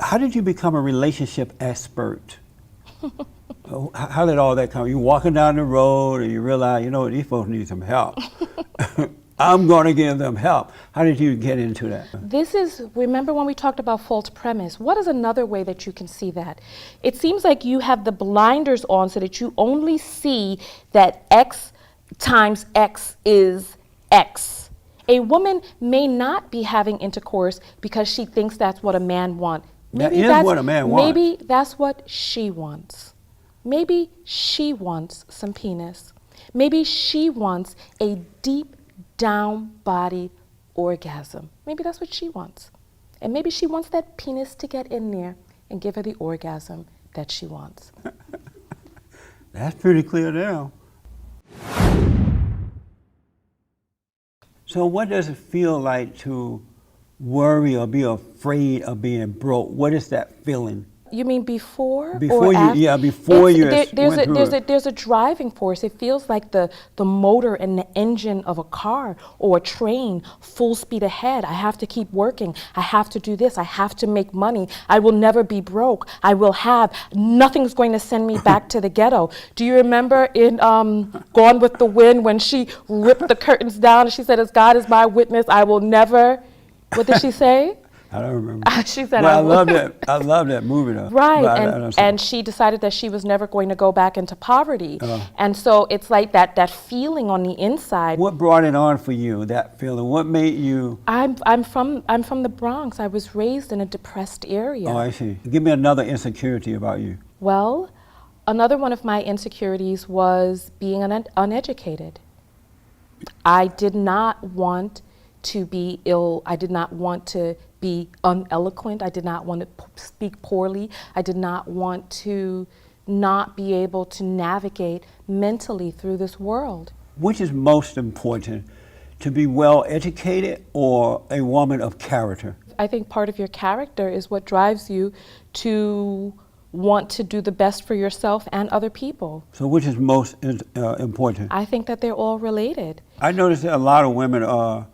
How did you become a relationship expert? How did all that come? You walking down the road and you realize, you know, these folks need some help. I'm going to give them help. How did you get into that? This is, remember when we talked about false premise? What is another way that you can see that? It seems like you have the blinders on so that you only see that X times X is X. A woman may not be having intercourse because she thinks that's what a man wants. Maybe that is what a man wants. Maybe that's what she wants. Maybe she wants some penis. Maybe she wants a deep down-bodied orgasm. Maybe that's what she wants. And maybe she wants that penis to get in there and give her the orgasm that she wants. That's pretty clear now. So what does it feel like to worry or be afraid of being broke? What is that feeling? You mean before Before or you, after? yeah, before you went through it. There's a driving force. It feels like the motor and the engine of a car or a train, full speed ahead. I have to keep working. I have to do this. I have to make money. I will never be broke. I will have. Nothing's going to send me back to the ghetto. Do you remember in Gone with the Wind when she ripped the curtains down and she said, "As God is my witness, I will never," what did she say? I don't remember. She said, well, I love that movie though. Right, and she decided that she was never going to go back into poverty. And so it's like that feeling on the inside. What brought it on for you, that feeling? What made you? I'm from the Bronx. I was raised in a depressed area. Oh, I see. Give me another insecurity about you. Well, another one of my insecurities was being uneducated. I did not want to be ill. I did not want to be uneloquent. I did not want to speak poorly. I did not want to not be able to navigate mentally through this world. Which is most important, to be well educated or a woman of character? I think part of your character is what drives you to want to do the best for yourself and other people. So which is most important? I think that they're all related. I noticed that a lot of women are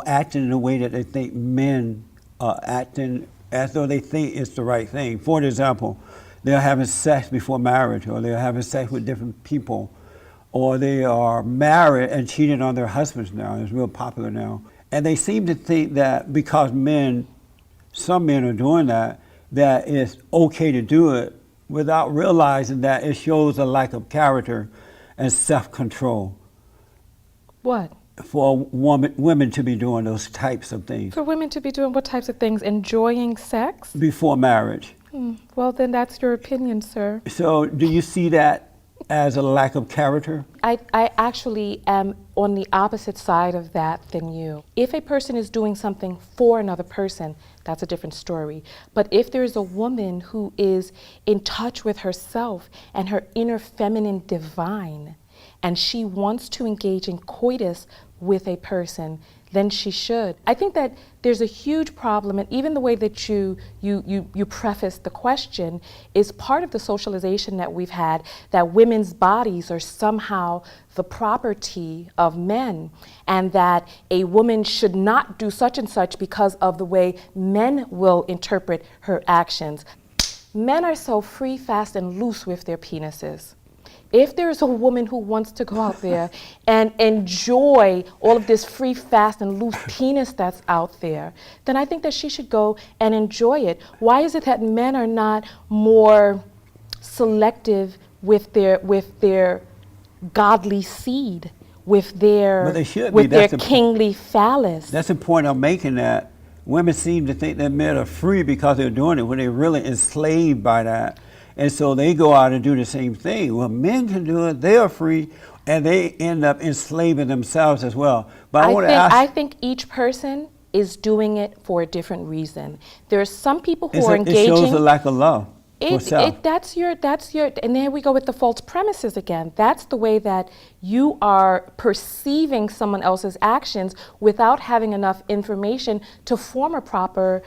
acting in a way that they think men are acting as though they think it's the right thing. For example, they're having sex before marriage, or they're having sex with different people, or they are married and cheating on their husbands now. It's real popular now. And they seem to think that because some men are doing that it's okay to do it without realizing that it shows a lack of character and self-control. What? For women to be doing those types of things. For women to be doing what types of things? Enjoying sex? Before marriage. Well, then that's your opinion, sir. So do you see that as a lack of character? I actually am on the opposite side of that than you. If a person is doing something for another person, that's a different story. But if there is a woman who is in touch with herself and her inner feminine divine, and she wants to engage in coitus with a person, then she should. I think that there's a huge problem, and even the way that you preface the question is part of the socialization that we've had, that women's bodies are somehow the property of men, and that a woman should not do such and such because of the way men will interpret her actions. Men are so free, fast, and loose with their penises. If there's a woman who wants to go out there and enjoy all of this free, fast, and loose penis that's out there, then I think that she should go and enjoy it. Why is it that men are not more selective with their godly seed, with their kingly phallus? That's the point I'm making, that women seem to think that men are free because they're doing it when they're really enslaved by that. And so they go out and do the same thing. Well, men can do it, they are free, and they end up enslaving themselves as well. But I think each person is doing it for a different reason. There are some people who are engaging. It shows a lack of love. That's your, and there we go with the false premises again. That's the way that you are perceiving someone else's actions without having enough information to form a proper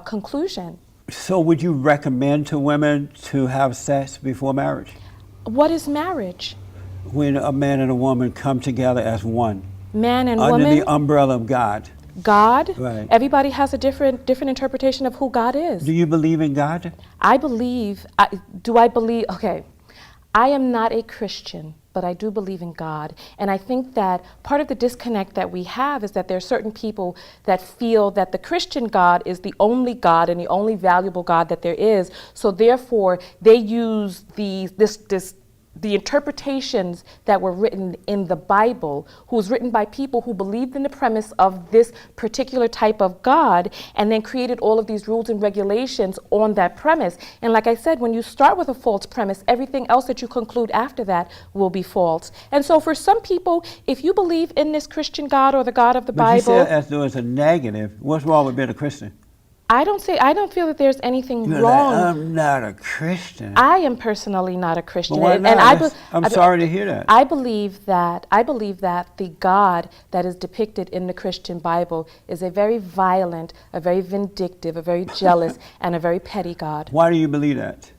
conclusion. So would you recommend to women to have sex before marriage? What is marriage? When a man and a woman come together as one. Man and under woman? Under the umbrella of God. God, Right. everybody has a different interpretation of who God is. Do you believe in God? I believe, okay, I am not a Christian, but I do believe in God. And I think that part of the disconnect that we have is that there are certain people that feel that the Christian God is the only God and the only valuable God that there is. So therefore, they use the interpretations that were written in the Bible, who was written by people who believed in the premise of this particular type of God, and then created all of these rules and regulations on that premise. And like I said, when you start with a false premise, everything else that you conclude after that will be false. And so for some people, if you believe in this Christian God or the God of the But you Bible, said as though it's a negative. What's wrong with being a Christian? I don't feel that there's anything You're wrong. like, I'm not a Christian. I am personally not a Christian. But why And not? I'm sorry to hear that. I believe that the God that is depicted in the Christian Bible is a very violent, a very vindictive, a very jealous, and a very petty God. Why do you believe that?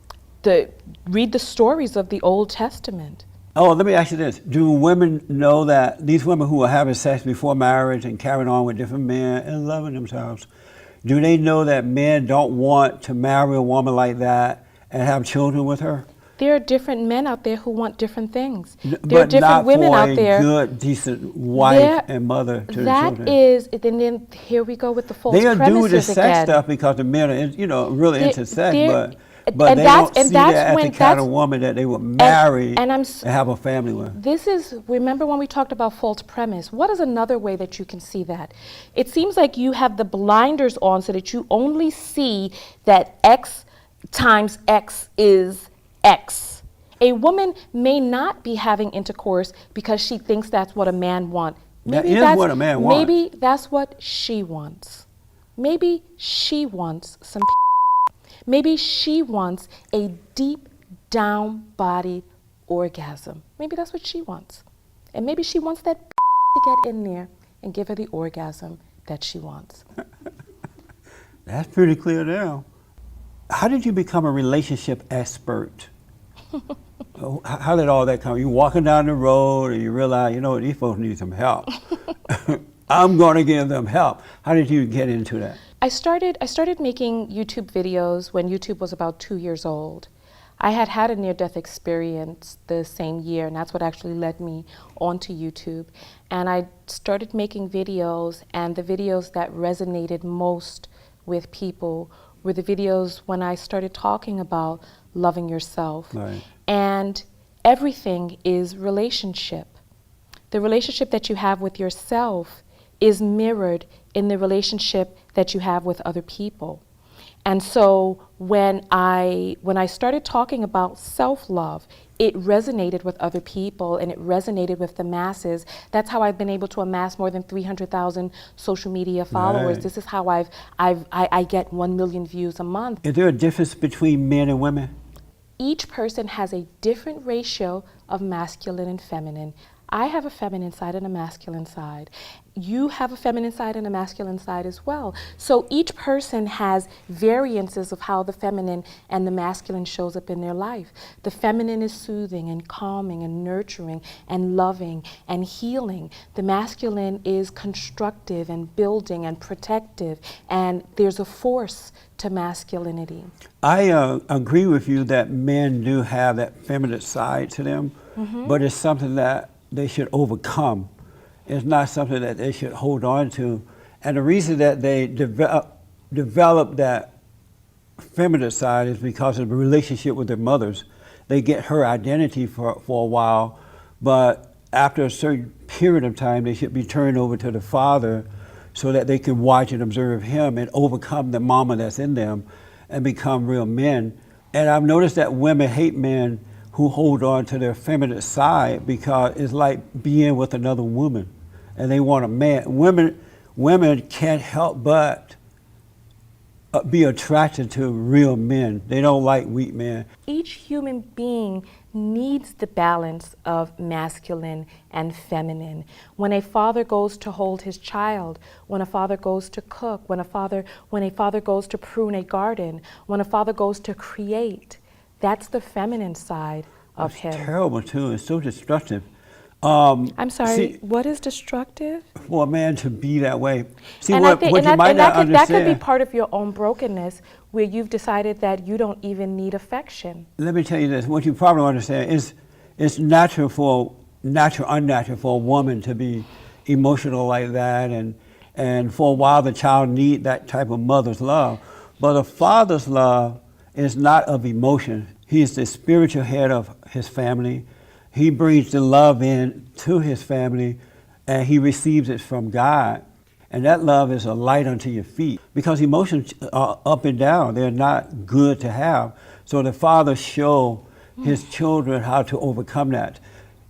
Read the stories of the Old Testament. Oh, let me ask you this. Do women know that these women who are having sex before marriage and carrying on with different men and loving themselves, do they know that men don't want to marry a woman like that and have children with her? There are different men out there who want different things. There are But different not women for out there. a good, decent wife and mother to the That children. is, then here we go with the false They'll do the premises sex again. stuff because the men are, really into sex, but and they that's- don't and see that's that as when- the kind that's- of woman that they would marry and and have a family with. Remember when we talked about false premise? What is another way that you can see that? It seems like you have the blinders on so that you only see that X times X is X. A woman may not be having intercourse because she thinks that's what a man wants. That is what a man wants. Maybe that's what she wants. Maybe she wants some. Maybe she wants a deep down body orgasm. Maybe that's what she wants. And maybe she wants that to get in there and give her the orgasm that she wants. That's pretty clear now. How did you become a relationship expert? How did all that come? You walking down the road and you realize, these folks need some help. I'm going to give them help. How did you get into that? I started making YouTube videos when YouTube was about 2 years old. I had a near-death experience the same year, and that's what actually led me onto YouTube. And I started making videos, and the videos that resonated most with people were the videos when I started talking about loving yourself. Right. And everything is relationship. The relationship that you have with yourself is mirrored in the relationship that you have with other people. And so when I started talking about self-love, it resonated with other people and it resonated with the masses. That's how I've been able to amass more than 300,000 social media followers. Right. This is how I get 1 million views a month. Is there a difference between men and women? Each person has a different ratio of masculine and feminine. I have a feminine side and a masculine side. You have a feminine side and a masculine side as well. So each person has variances of how the feminine and the masculine shows up in their life. The feminine is soothing and calming and nurturing and loving and healing. The masculine is constructive and building and protective, and there's a force to masculinity. I agree with you that men do have that feminine side to them, but it's something that they should overcome. It's not something that they should hold on to. And the reason that they develop that feminine side is because of the relationship with their mothers. They get her identity for a while, but after a certain period of time, they should be turned over to the father so that they can watch and observe him and overcome the mama that's in them and become real men. And I've noticed that women hate men who hold on to their feminine side because it's like being with another woman and they want a man. Women can't help but be attracted to real men. They don't like weak men. Each human being needs the balance of masculine and feminine. When a father goes to hold his child, when a father goes to cook, when a father goes to prune a garden, when a father goes to create, that's the feminine side of him. It's terrible too. It's so destructive. I'm sorry, See, what is destructive? for a man to be that way. See, And what you might not that could be understand. part of your own brokenness, where you've decided that you don't even need affection. Let me tell you this. What you probably don't understand is it's unnatural for a woman to be emotional like that, and for a while the child need that type of mother's love. But a father's love is not of emotion. He is the spiritual head of his family. He brings the love in to his family, and he receives it from God. And that love is a light unto your feet, because emotions are up and down. They're not good to have. So the father show his children how to overcome that.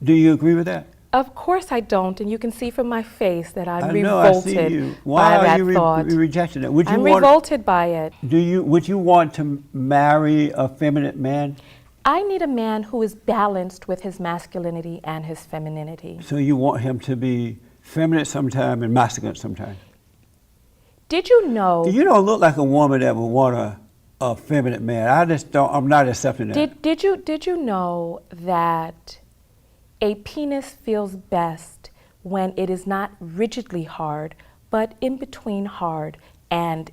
Do you agree with that? Of course I don't, and you can see from my face that I'm I know, I revolted see you. Why by that are you thought. rejecting it? Would you I'm want, revolted by it. would you want to marry a feminine man? I need a man who is balanced with his masculinity and his femininity. So you want him to be feminine sometime and masculine sometime? Did you know? You don't look like a woman that would want a feminine man. I just don't. I'm not accepting that. Did you know that a penis feels best when it is not rigidly hard, but in between hard and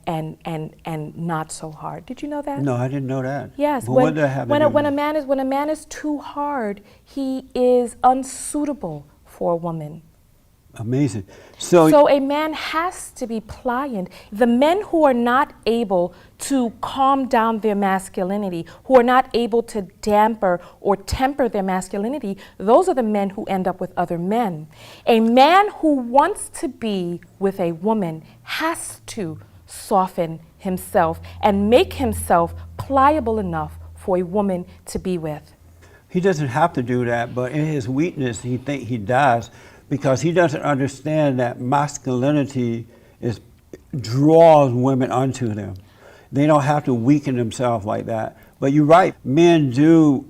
not so hard? Did you know that? No, I didn't know that. Yes. But what did that have to do with When it? a man is too hard, he is unsuitable for a woman. Amazing. So So a man has to be pliant. The men who are not able to calm down their masculinity, who are not able to damper or temper their masculinity, those are the men who end up with other men. A man who wants to be with a woman has to soften himself and make himself pliable enough for a woman to be with. he doesn't have to do that, but in his weakness, he think he does, because he doesn't understand that masculinity draws women unto them. They don't have to weaken themselves like that. But you're right, men do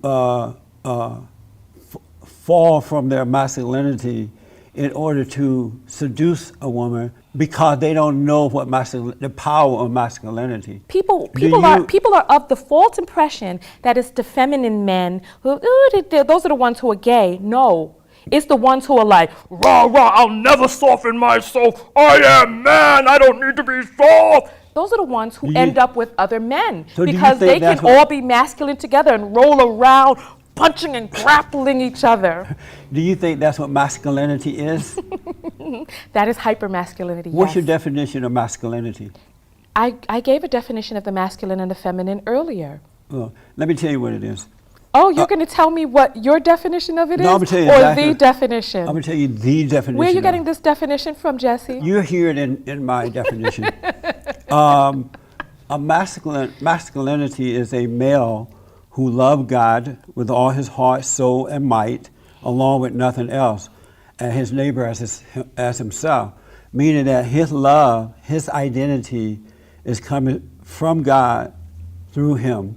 fall from their masculinity in order to seduce a woman, because they don't know what the power of masculinity. People you- are of the false impression that it's the feminine men who, those are the ones who are gay. No. It's the ones who are like, rah, rah, I'll never soften myself. I am man. I don't need to be soft. Those are the ones who Do you- end up with other men, So do you because think they can that's what- all be masculine together and roll around, punching and grappling each other. Do you think that's what masculinity is? That is hypermasculinity. What's Yes. your definition of masculinity? I gave a definition of the masculine and the feminine earlier. Well, let me tell you what it is. Oh, you're going to tell me what your definition of it is? No, I'm gonna tell you or exactly. the definition? I'm going to tell you the definition. Where are you of getting it. this definition from, Jesse? You hear it in my definition. A masculinity is a male who loves God with all his heart, soul, and might, along with nothing else, and his neighbor as himself. Meaning that his love, his identity is coming from God through him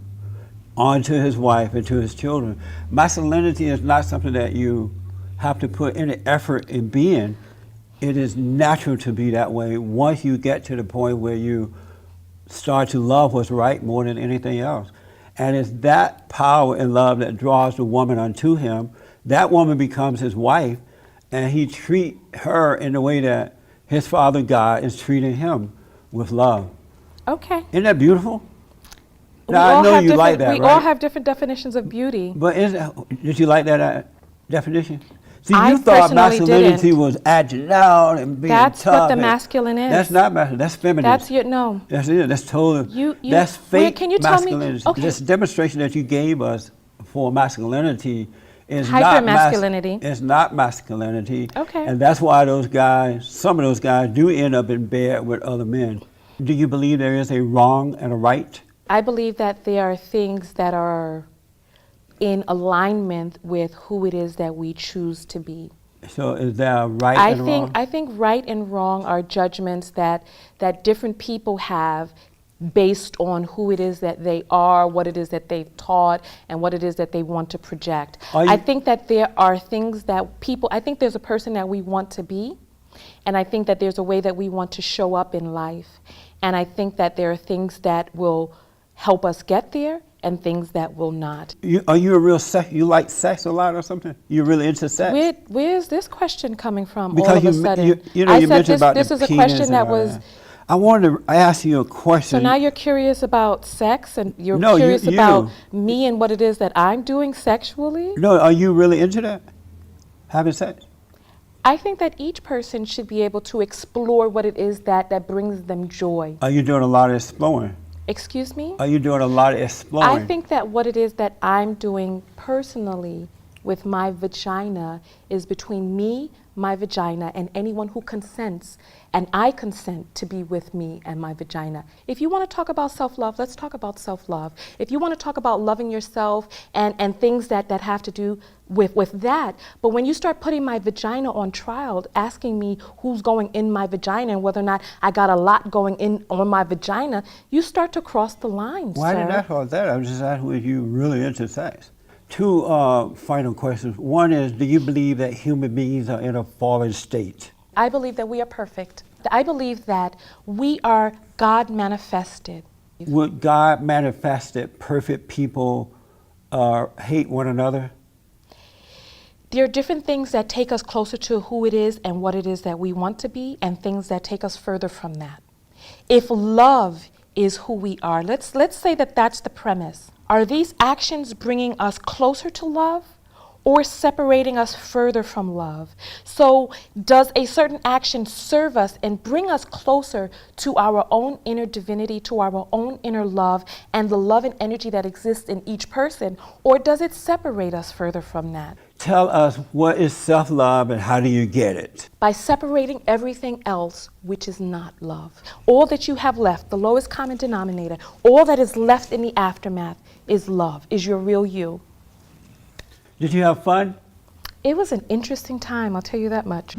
onto his wife and to his children. Masculinity is not something that you have to put any effort in being. It is natural to be that way once you get to the point where you start to love what's right more than anything else. And it's that power and love that draws the woman unto him. That woman becomes his wife, and he treats her in the way that his Father God is treating him, with love. Okay. Isn't that beautiful? We Now, all I know have you like different- that, We all right? have different definitions of beauty. But did you like that definition? See, I you thought personally masculinity didn't. was acting out and being That's tough. what the and- masculine is. That's not masculine. That's feminine. That's your, no. That's it. That's total. You- that's wait, fake can you tell me- masculinity. okay. This demonstration that you gave us for masculinity is Hyper-masculinity. It's not masculinity. Okay. And that's why those guys, some of those guys, do end up in bed with other men. Do you believe there is a wrong and a right? I believe that there are things that are in alignment with who it is that we choose to be. So is there a right I and a wrong? think right and wrong are judgments that different people have based on who it is that they are, what it is that they've taught, and what it is that they want to project. Are I you- think that there are things that people, I think there's a person that we want to be, and I think that there's a way that we want to show up in life. And I think that there are things that will help us get there, and things that will not. Are you a real sex? You like sex a lot or something? You're really into sex? Where is this question coming from Because all of a sudden? you I said mentioned about this the is a penis question and that all was. that. I wanted to ask you a question. So now you're curious about sex, and you're No, curious you. about me and what it is that I'm doing sexually? No, are you really into that? Having sex? I think that each person should be able to explore what it is that brings them joy. Are you doing a lot of exploring? Excuse me? Are you doing a lot of exploring? I think that what it is that I'm doing personally with my vagina is between me, my vagina, and anyone who consents, and I consent to be with me and my vagina. If you want to talk about self-love, let's talk about self-love. If you want to talk about loving yourself and things that have to do with that, but when you start putting my vagina on trial, asking me who's going in my vagina and whether or not I got a lot going in on my vagina, you start to cross the line, Why sir. did I ask all that? I was just asking if you really into sex. Two final questions. One is, do you believe that human beings are in a fallen state? I believe that we are perfect. I believe that we are God manifested. Would God manifested perfect people hate one another? There are different things that take us closer to who it is and what it is that we want to be, and things that take us further from that. If love is who we are, let's say that that's the premise. Are these actions bringing us closer to love or separating us further from love? So does a certain action serve us and bring us closer to our own inner divinity, to our own inner love and the love and energy that exists in each person, or does it separate us further from that? Tell us, what is self-love and how do you get it? By separating everything else which is not love. All that you have left, the lowest common denominator, all that is left in the aftermath is love, is your real you. Did you have fun? It was an interesting time, I'll tell you that much.